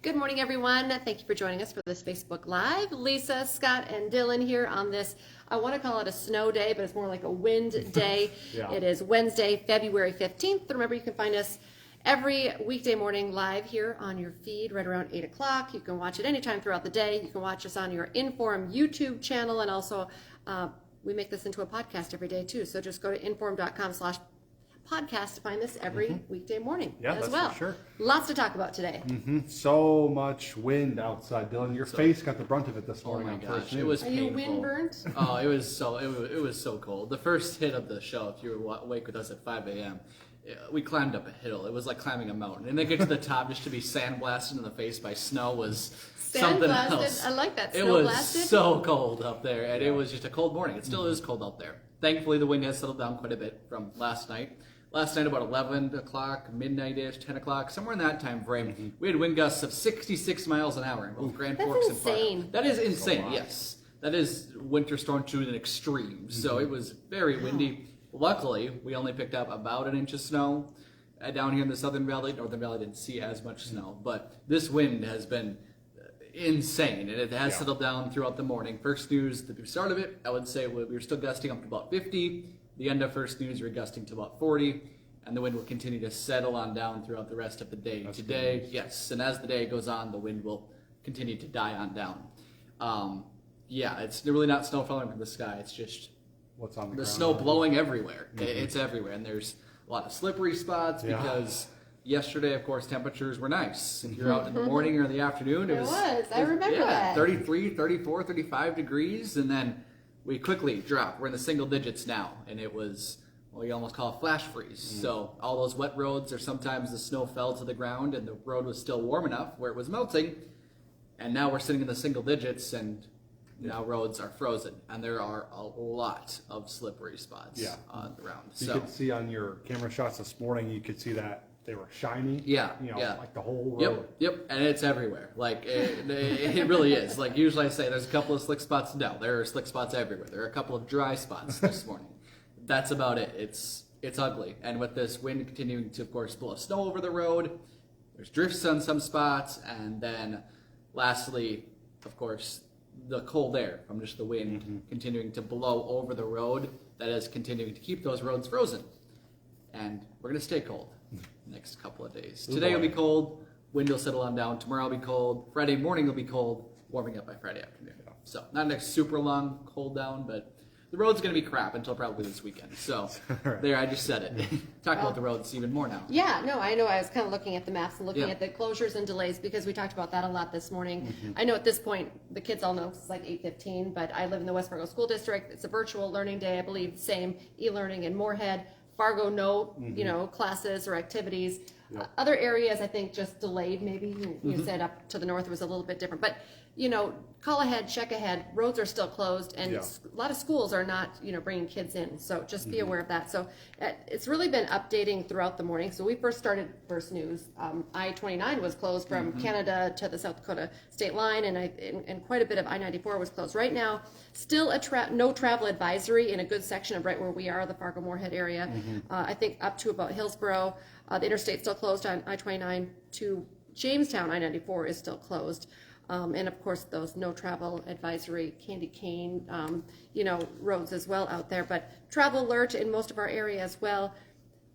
Good morning, everyone. Thank you for joining us for this Facebook Live. Lisa, Scott, and Dylan here on this, I want to call it a snow day, but it's more like a wind day. Yeah. It is Wednesday, February 15th. Remember, you can find us every weekday morning live here on your feed right around 8 o'clock. You can watch it anytime throughout the day. You can watch us on your InForum YouTube channel, and also we make this into a podcast every day, too. So just go to inforum.com/podcast to find this every weekday morning as well. For sure. Lots to talk about today. So much wind outside, Dylan. Your face got the brunt of it this morning. Oh my on gosh, First it News. was Are you painful. wind burnt? Oh, it was so cold. The first hit of the show, if you were awake with us at 5 a.m., we climbed up a hill. It was like climbing a mountain. And then get to the top just to be sandblasted in the face by snow was something else. I like that. It Snow was blasted. so cold up there, and it was just a cold morning. It still is cold out there. Thankfully, the wind has settled down quite a bit from last night. Last night, about 11 o'clock, midnight-ish, 10 o'clock, somewhere in that time frame, we had wind gusts of 66 miles an hour in both Grand That's Forks insane. and Fargo. That is insane, yes. That is winter storm to an extreme. So it was very windy. Luckily, we only picked up about an inch of snow down here in the Southern Valley. Northern Valley didn't see as much snow, but this wind has been insane, and it has settled down throughout the morning. First news, the start of it, I would say we were still gusting up to about 50. The end of first news, we're gusting to about 40, and the wind will continue to settle on down throughout the rest of the day. Today, yes, and as the day goes on, the wind will continue to die on down. It's really not snow falling from the sky. It's just What's on the the ground? snow blowing everywhere. It's everywhere, and there's a lot of slippery spots because yesterday, of course, temperatures were nice. If you're out in the morning or in the afternoon, It was. I remember that. 33, 34, 35 degrees, and then we quickly dropped. We're in the single digits now, and it was what you almost call a flash freeze. So all those wet roads, or sometimes the snow fell to the ground and the road was still warm enough where it was melting, and now we're sitting in the single digits, and now roads are frozen, and there are a lot of slippery spots on the ground. You could see on your camera shots this morning, you could see that they were shiny. Like the whole road. Yep, and it's everywhere. Like it really is. Like usually I say, there's a couple of slick spots. No, there are slick spots everywhere. There are a couple of dry spots this morning. That's about it. It's ugly, and with this wind continuing to, of course, blow snow over the road, there's drifts on some spots, and then lastly, of course, the cold air from just the wind continuing to blow over the road. That is continuing to keep those roads frozen, and we're gonna stay cold next couple of days. Today will be cold, wind will settle on down. Tomorrow will be cold. Friday morning will be cold, warming up by Friday afternoon. So not a super long cold down, but the road's going to be crap until probably this weekend. So there, I just said it. Talk about the roads even more now. Yeah, no, I know. I was kind of looking at the maps and looking at the closures and delays because we talked about that a lot this morning. I know at this point, the kids all know it's like 8:15, but I live in the West Fargo School District. It's a virtual learning day, I believe, same e-learning in Moorhead. Fargo, no, classes or activities. Other areas, I think, just delayed. Maybe you said up to the north it was a little bit different, but call ahead, check ahead. Roads are still closed, and a lot of schools are not, bringing kids in. So just be aware of that. So it's really been updating throughout the morning. So we first started First News. I-29 was closed from Canada to the South Dakota state line, and quite a bit of I-94 was closed. Right now, still no travel advisory in a good section of right where we are, the Fargo-Moorhead area. I think up to about Hillsboro. The interstate still closed on I-29 to Jamestown. I-94 is still closed. And of course, those no travel advisory, Candy Cane, roads as well out there. But travel alert in most of our area as well.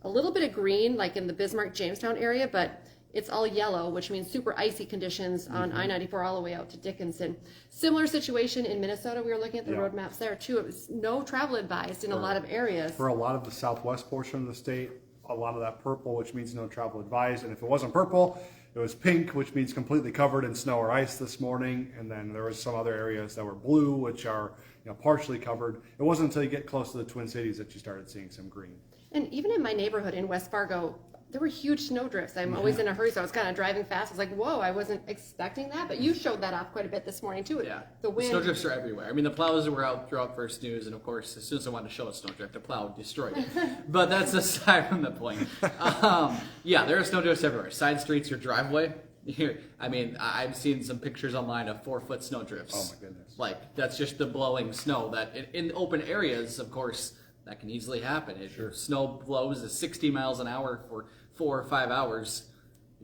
A little bit of green, like in the Bismarck, Jamestown area, but it's all yellow, which means super icy conditions on I-94 all the way out to Dickinson. Similar situation in Minnesota. We were looking at the road maps there too. It was no travel advised in a lot of areas. For a lot of the southwest portion of the state, a lot of that purple, which means no travel advised. And if it wasn't purple, it was pink, which means completely covered in snow or ice this morning. And then there was some other areas that were blue, which are partially covered. It wasn't until you get close to the Twin Cities that you started seeing some green. And even in my neighborhood in West Fargo, there were huge snow drifts. I'm always in a hurry, so I was kind of driving fast. I was like, whoa, I wasn't expecting that. But you showed that off quite a bit this morning, too. Yeah, the wind. Snow drifts are everywhere. I mean, the plows were out throughout First News, and of course, as soon as I wanted to show a snow drift, the plow destroyed it. But that's aside from the point. There are snow drifts everywhere. Side streets, your driveway. Here, I mean, I've seen some pictures online of 4-foot snow drifts. Oh, my goodness. Like, that's just the blowing snow. That in open areas, of course, that can easily happen. If snow blows at 60 miles an hour for 4 or 5 hours,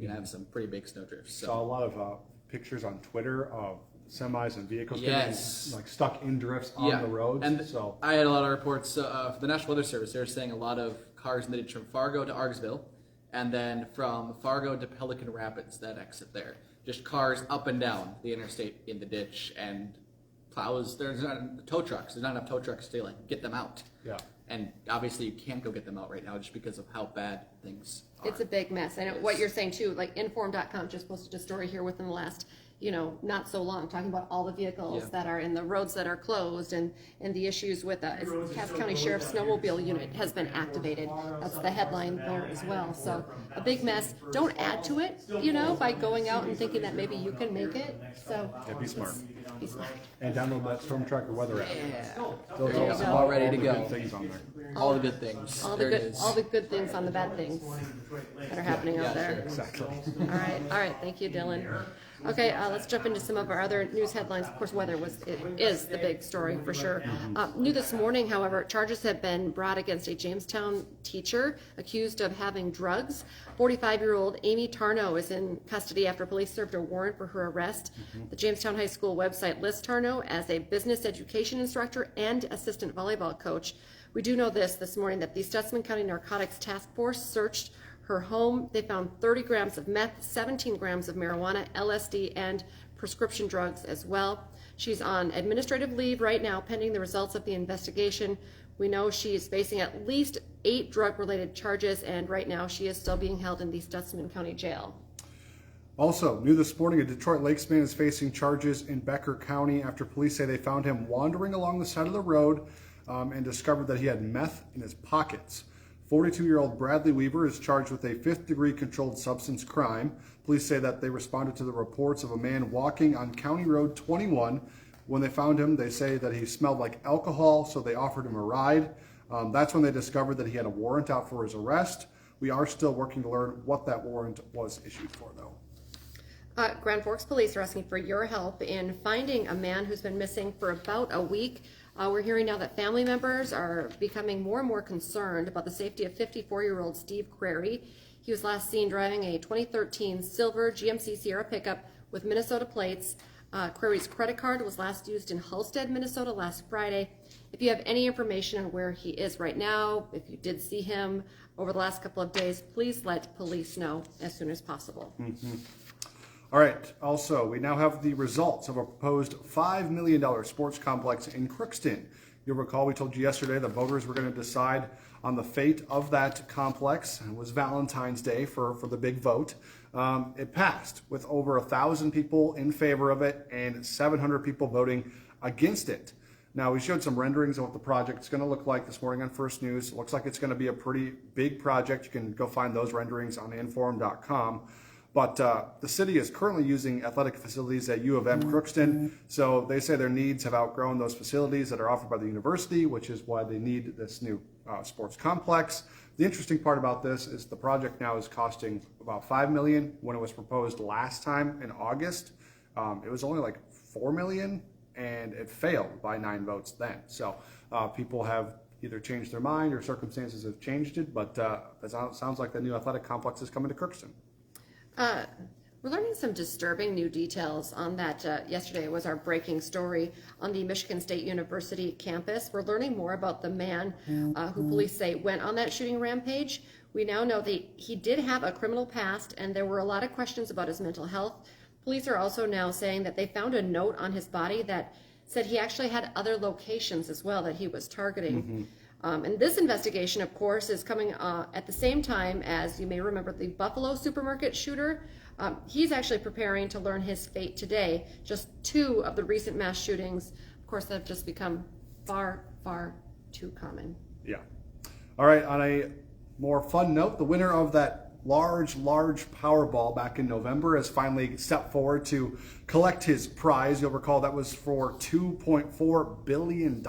you're gonna have some pretty big snow drifts. So. Saw a lot of pictures on Twitter of semis and vehicles Yes. getting like stuck in drifts on the roads. And so I had a lot of reports for the National Weather Service. They're saying a lot of cars in the ditch from Fargo to Argsville, and then from Fargo to Pelican Rapids, that exit there. Just cars up and down the interstate in the ditch, and plows. There's not tow trucks. There's not enough tow trucks to like get them out. yeah. And obviously you can't go get them out right now just because of how bad things are. It's a big mess. I know what you're saying too, like InForum.com just posted a story here within the last, not so long, talking about all the vehicles that are in the roads that are closed and the issues with Cass County Sheriff's Snowmobile Unit has been activated. That's the headline there as well. So a big mess. Don't add to it, by going out and thinking that maybe you can make it. So Yeah, be smart. be smart. And download that Storm Tracker weather app. Yeah. Those There you are go. all, All ready all to the go. good things on there. All the good things. All There the it good, is. all the good things on the bad things that are happening out there. Exactly. All right. Thank you, Dylan. Okay, let's jump into some of our other news headlines. Of course, weather is the big story for sure. New this morning, however, charges have been brought against a Jamestown teacher accused of having drugs. 45-year-old Amy Tarnow is in custody after police served a warrant for her arrest. The Jamestown High School website lists Tarnow as a business education instructor and assistant volleyball coach. We do know this morning that the Stutsman County Narcotics Task Force searched her home. They found 30 grams of meth, 17 grams of marijuana, LSD, and prescription drugs as well. She's on administrative leave right now, pending the results of the investigation. We know she's facing at least 8 drug-related charges, and right now she is still being held in the Stutsman County Jail. Also, new this morning, a Detroit Lakes man is facing charges in Becker County after police say they found him wandering along the side of the road and discovered that he had meth in his pockets. 42-year-old Bradley Weaver is charged with a 5th-degree controlled substance crime. Police say that they responded to the reports of a man walking on County Road 21. When they found him, they say that he smelled like alcohol, so they offered him a ride. That's when they discovered that he had a warrant out for his arrest. We are still working to learn what that warrant was issued for, though. Grand Forks Police are asking for your help in finding a man who's been missing for about a week. We're hearing now that family members are becoming more and more concerned about the safety of 54-year-old Steve Crary. He was last seen driving a 2013 silver GMC Sierra pickup with Minnesota plates. Crary's credit card was last used in Halstead, Minnesota last Friday. If you have any information on where he is right now, if you did see him over the last couple of days, please let police know as soon as possible. All right. Also, we now have the results of a proposed $5 million sports complex in Crookston. You'll recall we told you yesterday that voters were going to decide on the fate of that complex. It was Valentine's Day for the big vote. It passed with over 1,000 people in favor of it and 700 people voting against it. Now, we showed some renderings of what the project's going to look like this morning on First News. It looks like it's going to be a pretty big project. You can go find those renderings on InForum.com. But the city is currently using athletic facilities at U of M Crookston, so they say their needs have outgrown those facilities that are offered by the university, which is why they need this new sports complex. The interesting part about this is the project now is costing about $5 million. When it was proposed last time in August, it was only like $4 million, and it failed by 9 votes then. So people have either changed their mind or circumstances have changed it, but it sounds like the new athletic complex is coming to Crookston. We're learning some disturbing new details on that. Yesterday was our breaking story on the Michigan State University campus. We're learning more about the man who police say went on that shooting rampage. We now know that he did have a criminal past, and there were a lot of questions about his mental health. Police are also now saying that they found a note on his body that said he actually had other locations as well that he was targeting. And this investigation, of course, is coming at the same time as, you may remember, the Buffalo supermarket shooter. He's actually preparing to learn his fate today. Just 2 of the recent mass shootings, of course, that have just become far, far too common. Yeah. All right, on a more fun note, the winner of that large Powerball back in November has finally stepped forward to collect his prize. You'll recall that was for $2.4 billion.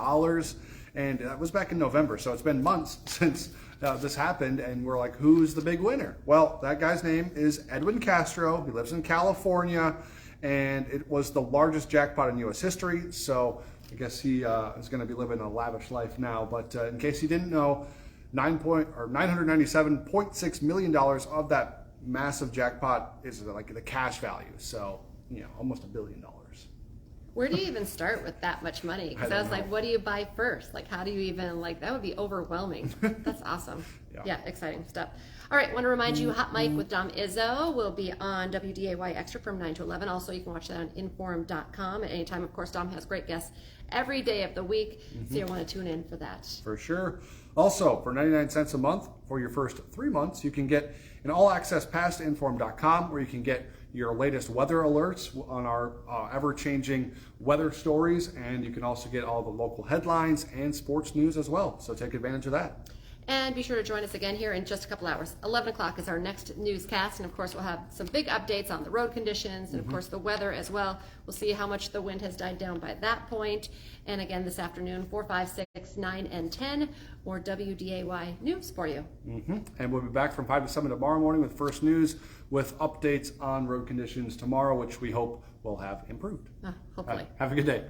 And that was back in November, so it's been months since this happened, and we're like, who's the big winner? Well, that guy's name is Edwin Castro. He lives in California, and it was the largest jackpot in U.S. history, so I guess he is going to be living a lavish life now. But in case you didn't know, $997.6 million of that massive jackpot is like the cash value. So, almost $1 billion. Where do you even start with that much money? Because I was like, what do you buy first? Like, how do you even, like, that would be overwhelming. That's awesome. Yeah, exciting stuff. All right, want to remind you, Hot Mic with Dom Izzo will be on WDAY Extra from 9 to 11. Also, you can watch that on InForum.com at any time. Of course, Dom has great guests every day of the week, so you'll want to tune in for that. For sure. Also, for 99 cents a month for your first 3 months, you can get an all-access pass to InForum.com, where you can get your latest weather alerts on our ever-changing weather stories, and you can also get all the local headlines and sports news as well. So take advantage of that. And be sure to join us again here in just a couple hours. 11 o'clock is our next newscast, and of course we'll have some big updates on the road conditions and of course the weather as well. We'll see how much the wind has died down by that point. And again this afternoon, 4, 5, 6, 9, and 10, more WDAY news for you. And we'll be back from 5 to 7 tomorrow morning with First News, with updates on road conditions tomorrow, which we hope will have improved. Hopefully. Have a good day.